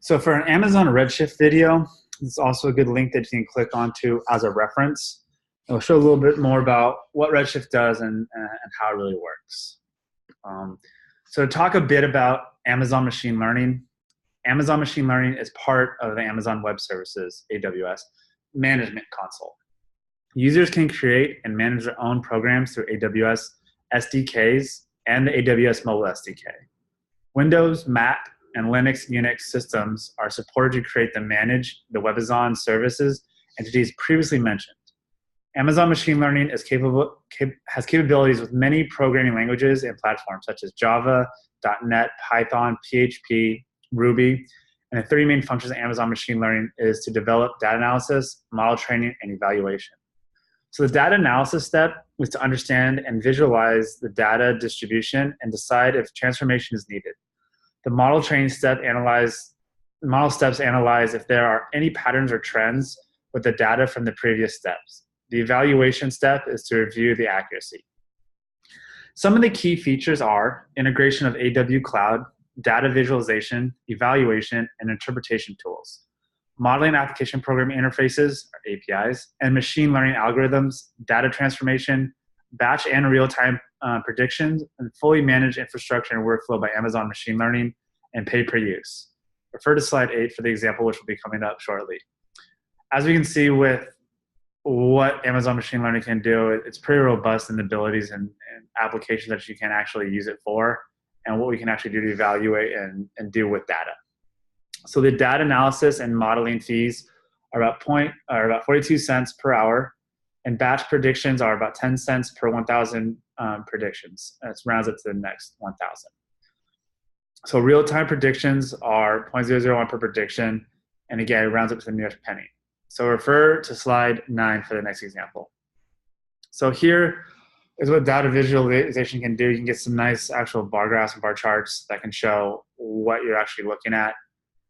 So for an Amazon Redshift video, it's also a good link that you can click onto as a reference. It'll show a little bit more about what Redshift does and how it really works. So to talk a bit about Amazon Machine Learning, Amazon Machine Learning is part of the Amazon Web Services, AWS, management console. Users can create and manage their own programs through AWS SDKs and the AWS Mobile SDK. Windows, Mac, and Linux Unix systems are supported to create and manage the WebAzon services entities previously mentioned. Amazon Machine Learning is has capabilities with many programming languages and platforms such as Java, .NET, Python, PHP, Ruby, and the three main functions of Amazon Machine Learning is to develop data analysis, model training, and evaluation. So the data analysis step is to understand and visualize the data distribution and decide if transformation is needed. The model training step model steps analyze if there are any patterns or trends with the data from the previous steps. The evaluation step is to review the accuracy. Some of the key features are integration of AW Cloud, data visualization, evaluation, and interpretation tools, modeling application programming interfaces, or APIs, and machine learning algorithms, data transformation, batch and real-time predictions, and fully managed infrastructure and workflow by Amazon Machine Learning and pay per use. Refer to slide 8 for the example, which will be coming up shortly. As we can see with what Amazon Machine Learning can do, it's pretty robust in the abilities and applications that you can actually use it for, and what we can actually do to evaluate and do with data. So the data analysis and modeling fees are about 42 cents per hour, and batch predictions are about 10 cents per 1,000 predictions. It rounds up to the next 1,000. So real-time predictions are 0.001 per prediction, and again, it rounds up to the nearest penny. So refer to slide 9 for the next example. So here is what data visualization can do. You can get some nice actual bar graphs and bar charts that can show what you're actually looking at.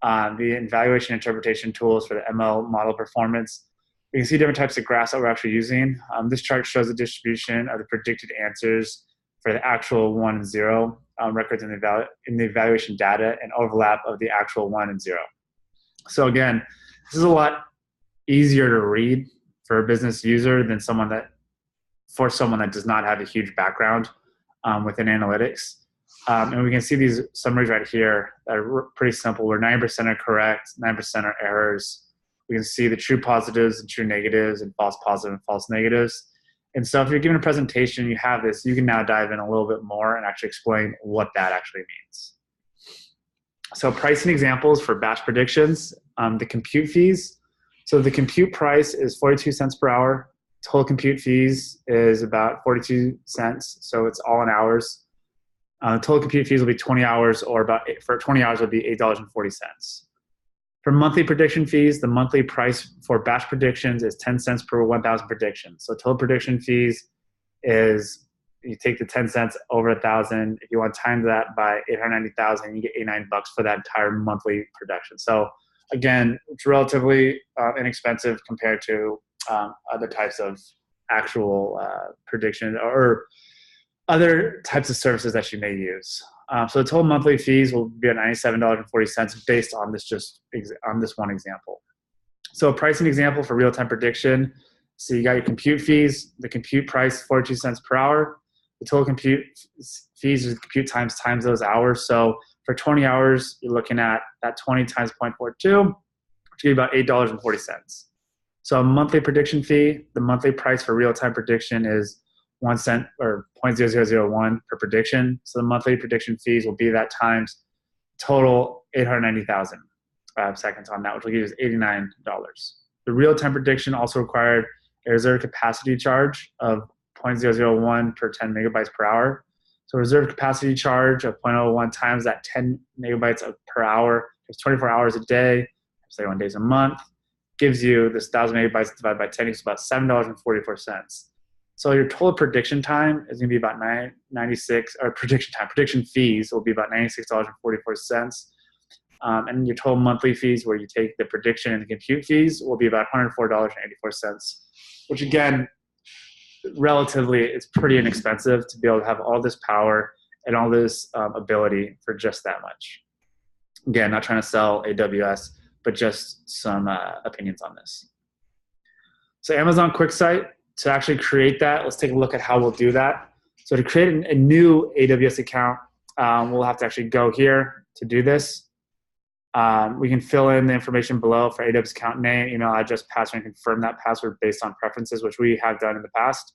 The evaluation interpretation tools for the ML model performance. We can see different types of graphs that we're actually using. This chart shows the distribution of the predicted answers for the actual 1 and 0 records in the evaluation data and overlap of the actual 1 and 0. So again, this is a lot easier to read for a business user than someone that does not have a huge background within analytics. And we can see these summaries right here that are pretty simple, where 90% are correct, 9% are errors. We can see the true positives and true negatives and false positive and false negatives. And so if you're given a presentation, you have this, you can now dive in a little bit more and actually explain what that actually means. So pricing examples for batch predictions, the compute fees. So the compute price is 42 cents per hour. Total compute fees is about 42 cents. So it's all in hours. Total compute fees will be 20 hours, or for 20 hours would be $8.40. For monthly prediction fees, the monthly price for batch predictions is 10 cents per 1,000 predictions. So total prediction fees is, you take the 10 cents over 1,000. If you want to time that by 890,000, you get $89 for that entire monthly production. So again, it's relatively inexpensive compared to other types of actual prediction or other types of services that you may use. So the total monthly fees will be at $97.40 based on this one example. So a pricing example for real-time prediction. So you got your compute fees. The compute price, 42 cents per hour. The total compute fees is compute times those hours. So for 20 hours, you're looking at that 20 times 0.42, which gives you about $8.40. So a monthly prediction fee, the monthly price for real-time prediction is 1 cent or 0.0001 per prediction. So the monthly prediction fees will be that times total 890,000 seconds on that, which will give us $89. The real-time prediction also required a reserve capacity charge of 0.001 per 10 megabytes per hour. So reserve capacity charge of 0.01 times that 10 megabytes per hour, it's 24 hours a day, 31 days a month, gives you this 1,000 megabytes divided by 10 is about $7.44. So your total prediction time is going to be about 96, or prediction fees will be about $96.44. And your total monthly fees, where you take the prediction and the compute fees, will be about $104.84, which again, relatively, it's pretty inexpensive to be able to have all this power and all this ability for just that much. Again, not trying to sell AWS, but just some opinions on this. So Amazon QuickSight, to actually create that, let's take a look at how we'll do that. So to create a new AWS account, we'll have to actually go here to do this. We can fill in the information below for AWS account name, email address, password, and confirm that password based on preferences, which we have done in the past.